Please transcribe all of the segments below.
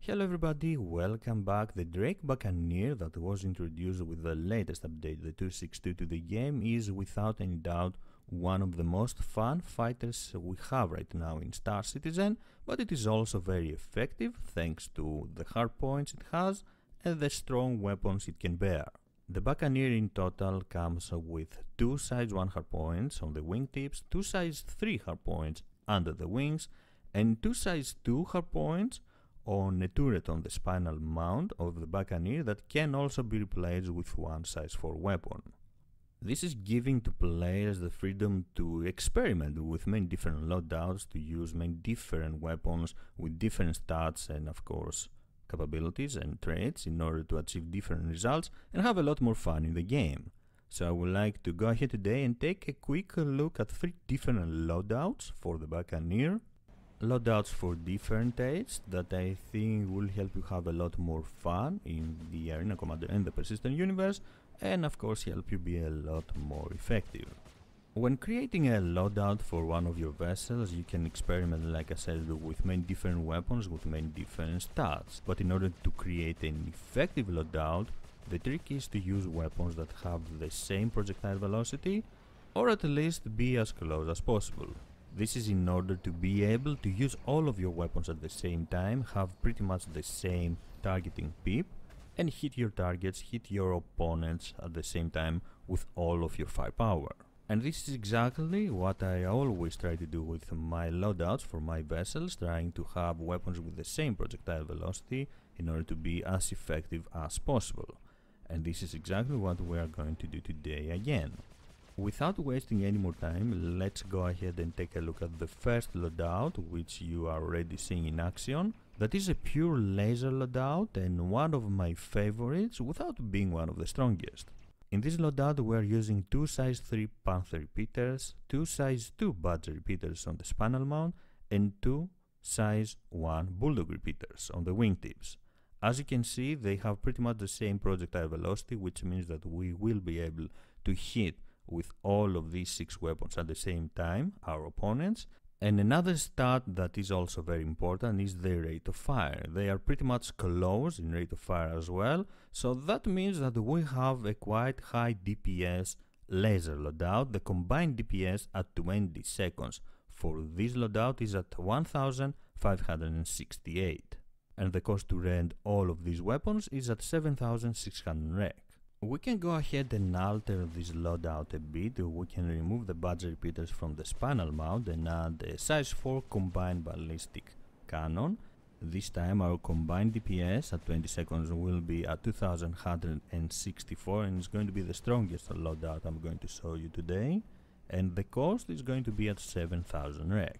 Hello everybody, welcome back. The Drake Buccaneer that was introduced with the latest update, the 2.6.2 to the game, is without any doubt one of the most fun fighters we have right now in Star Citizen, but it is also very effective thanks to the hardpoints it has and the strong weapons it can bear. The Buccaneer in total comes with 2 size 1 hardpoints on the wingtips, 2 size 3 hardpoints under the wings, and 2 size 2 hardpoints on a turret on the spinal mount of the Buccaneer that can also be replaced with 1 size 4 weapon. This is giving to players the freedom to experiment with many different loadouts, to use many different weapons with different stats and of course capabilities and traits in order to achieve different results and have a lot more fun in the game. So I would like to go ahead today and take a quick look at 3 different loadouts for the Buccaneer. Loadouts for different tastes that I think will help you have a lot more fun in the Arena Commander and the Persistent universe, and of course help you be a lot more effective. When creating a loadout for one of your vessels, you can experiment, like I said, with many different weapons with many different stats, but in order to create an effective loadout, the trick is to use weapons that have the same projectile velocity, or at least be as close as possible. This is in order to be able to use all of your weapons at the same time, have pretty much the same targeting pip, and hit your targets, hit your opponents at the same time with all of your firepower. And this is exactly what I always try to do with my loadouts for my vessels, trying to have weapons with the same projectile velocity in order to be as effective as possible. And this is exactly what we are going to do today again. Without wasting any more time, let's go ahead and take a look at the first loadout, which you are already seeing in action. That is a pure laser loadout and one of my favorites without being one of the strongest. In this loadout we are using 2 size 3 Panther repeaters, 2 size 2 Badger repeaters on the spinal mount, and 2 size 1 Bulldog repeaters on the wingtips. As you can see, they have pretty much the same projectile velocity, which means that we will be able to hit with all of these 6 weapons at the same time our opponents. And another stat that is also very important is the rate of fire. They are pretty much close in rate of fire as well, so that means that we have a quite high DPS laser loadout. The combined DPS at 20 seconds for this loadout is at 1568, and the cost to rent all of these weapons is at 7600 rec. We can go ahead and alter this loadout a bit. We can remove the Badger repeaters from the spinal mount and add a size 4 combined ballistic cannon. This time our combined DPS at 20 seconds will be at 2164, and it's going to be the strongest loadout I'm going to show you today, and the cost is going to be at 7000 rec.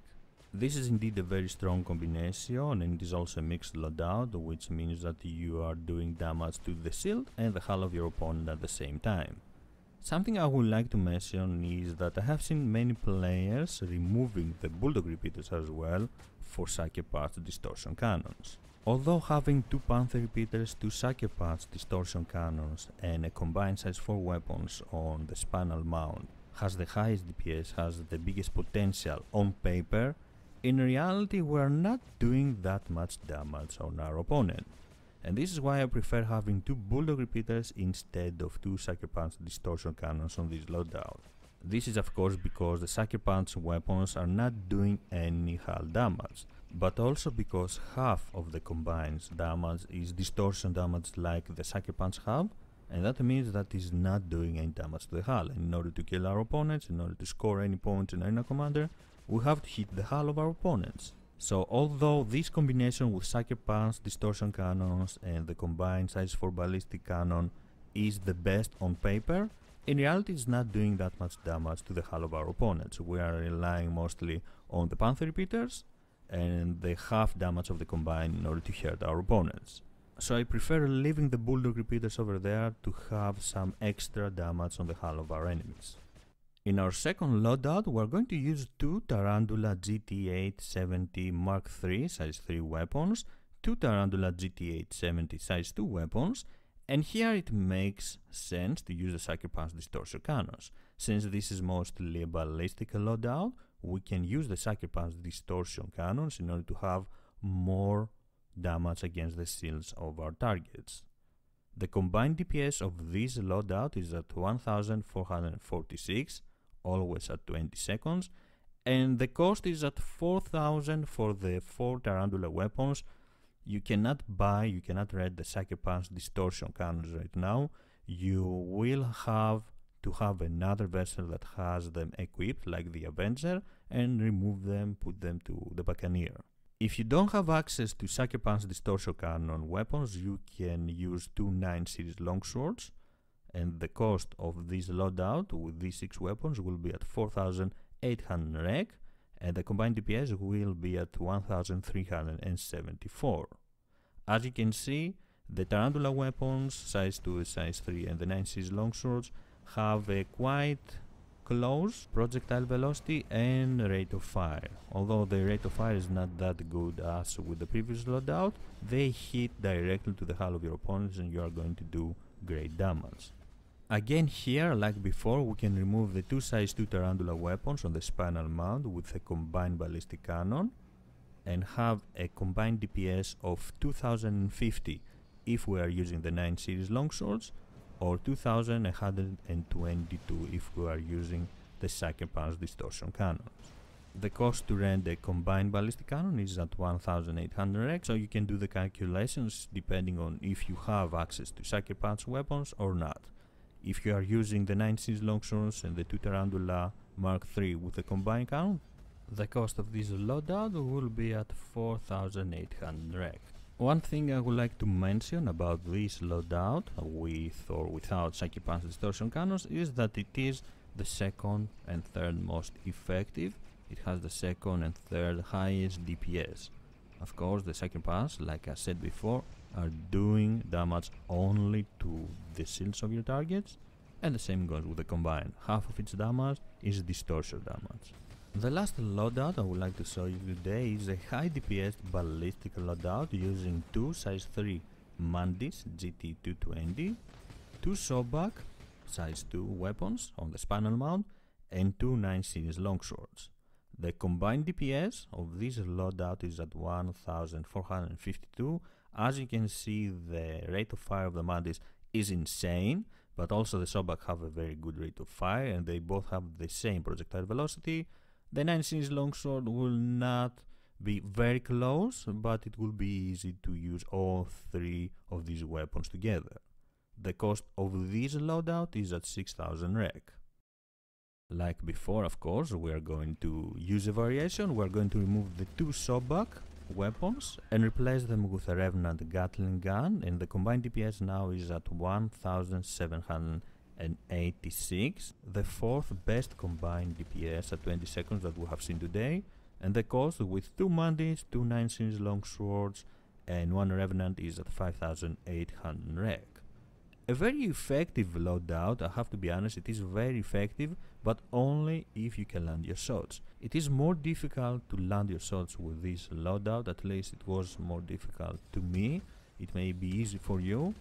This is indeed a very strong combination, and it is also a mixed loadout, which means that you are doing damage to the shield and the hull of your opponent at the same time. Something I would like to mention is that I have seen many players removing the Bulldog repeaters as well for Sucker Punch distortion cannons. Although having 2 Panther repeaters, 2 Sucker Punch distortion cannons and a combined size 4 weapons on the spinal mount has the highest DPS, has the biggest potential on paper, in reality we are not doing that much damage on our opponent. And this is why I prefer having 2 Bulldog repeaters instead of 2 Sucker Punch distortion cannons on this loadout. This is of course because the Sucker Punch weapons are not doing any hull damage, but also because half of the combined damage is distortion damage like the Sucker Punch have, and that means that is not doing any damage to the hull. And in order to kill our opponents, in order to score any points in Arena Commander, we have to hit the hull of our opponents. So although this combination with Sucker Punch distortion cannons and the combined size 4 ballistic cannon is the best on paper, in reality it's not doing that much damage to the hull of our opponents. We are relying mostly on the Panther repeaters and the half damage of the combined in order to hurt our opponents. So I prefer leaving the Bulldog repeaters over there to have some extra damage on the hull of our enemies. In our second loadout, we are going to use 2 Tarantula GT870 Mark III size 3 weapons, 2 Tarantula GT870 size 2 weapons, and here it makes sense to use the Sucker Punch distortion cannons. Since this is mostly a ballistic loadout, we can use the Sucker Punch distortion cannons in order to have more damage against the shields of our targets. The combined DPS of this loadout is at 1446, always at 20 seconds, and the cost is at 4000 for the 4 Tarantula weapons. You cannot read the Sucker Punch Distortion cannons right now. You will have to have another vessel that has them equipped, like the Avenger, and remove them, put them to the Buccaneer. If you don't have access to Sucker Punch Distortion Cannon weapons, you can use 2 9 series longswords, and the cost of this loadout with these 6 weapons will be at 4800 rec, and the combined DPS will be at 1374. As you can see, the Tarantula weapons, size 2, size 3, and the 9 series longswords have a quite close projectile velocity and rate of fire. Although the rate of fire is not that good as with the previous loadout, they hit directly to the hull of your opponents and you are going to do great damage. Again here, like before, we can remove the 2 size 2 Tarantula weapons on the spinal mount with a combined ballistic cannon and have a combined DPS of 2050 if we are using the 9 series longswords, or 2122 if we are using the Sucker Punch Distortion cannons. The cost to rent a combined ballistic cannon is at 1800 rec, so you can do the calculations depending on if you have access to Sucker Punch weapons or not. If you are using the 9 series longswords and the 2 Tarantula Mark III with a combined cannon, the cost of this loadout will be at 4800 rec. One thing I would like to mention about this loadout, with or without Sucker Punch Distortion cannons, is that it is the second and third most effective. It has the second and third highest DPS. Of course, the Sucker Punch, like I said before, are doing damage only to the shields of your targets, and the same goes with the combined. Half of its damage is distortion damage. The last loadout I would like to show you today is a high DPS ballistic loadout using 2 size 3 Mandis GT220, 2 Sobak size 2 weapons on the spinal mount, and 2 9 series longswords. The combined DPS of this loadout is at 1452. As you can see, the rate of fire of the Mandis is insane, but also the Sobak have a very good rate of fire and they both have the same projectile velocity. The 9 series longsword will not be very close, but it will be easy to use all 3 of these weapons together. The cost of this loadout is at 6000 rec. Like before, of course, we are going to use a variation. We are going to remove the 2 Sobak weapons and replace them with a Revenant Gatling gun, and the combined DPS now is at 1786, the 4th best combined DPS at 20 seconds that we have seen today, and the cost with 2 Mandis, 2 9 series longswords, and 1 Revenant is at 5800 rec. A very effective loadout, I have to be honest, it is very effective, but only if you can land your shots. It is more difficult to land your shots with this loadout, at least it was more difficult to me. It may be easy for you.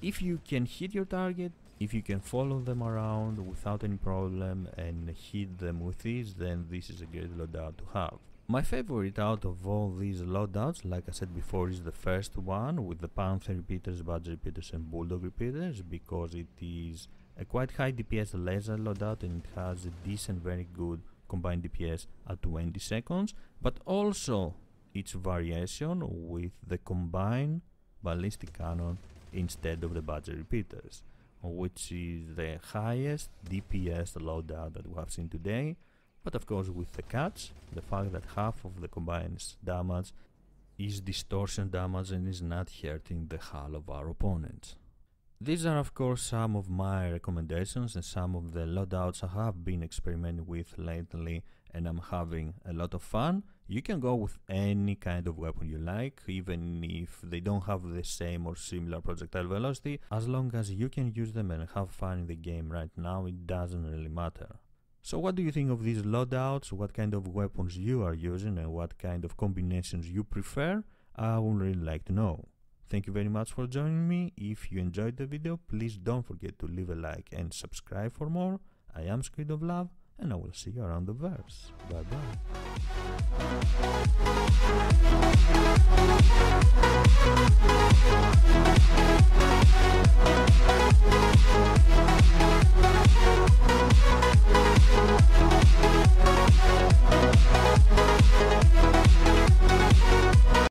If you can hit your target, if you can follow them around without any problem and hit them with ease, then this is a great loadout to have. My favorite out of all these loadouts, like I said before, is the first one with the Panther repeaters, Badger repeaters and Bulldog repeaters, because it is a quite high DPS laser loadout and it has a decent, very good combined DPS at 20 seconds, but also its variation with the combined ballistic cannon instead of the Badger repeaters, which is the highest DPS loadout that we have seen today. But of course with the catch, the fact that half of the combined damage is distortion damage and is not hurting the hull of our opponents. These are of course some of my recommendations and some of the loadouts I have been experimenting with lately and I'm having a lot of fun. You can go with any kind of weapon you like, even if they don't have the same or similar projectile velocity. As long as you can use them and have fun in the game right now, it doesn't really matter. So what do you think of these loadouts? What kind of weapons you are using and what kind of combinations you prefer? I would really like to know. Thank you very much for joining me. If you enjoyed the video, please don't forget to leave a like and subscribe for more. I am Squid of Love. and I will see you around the verse. Bye bye.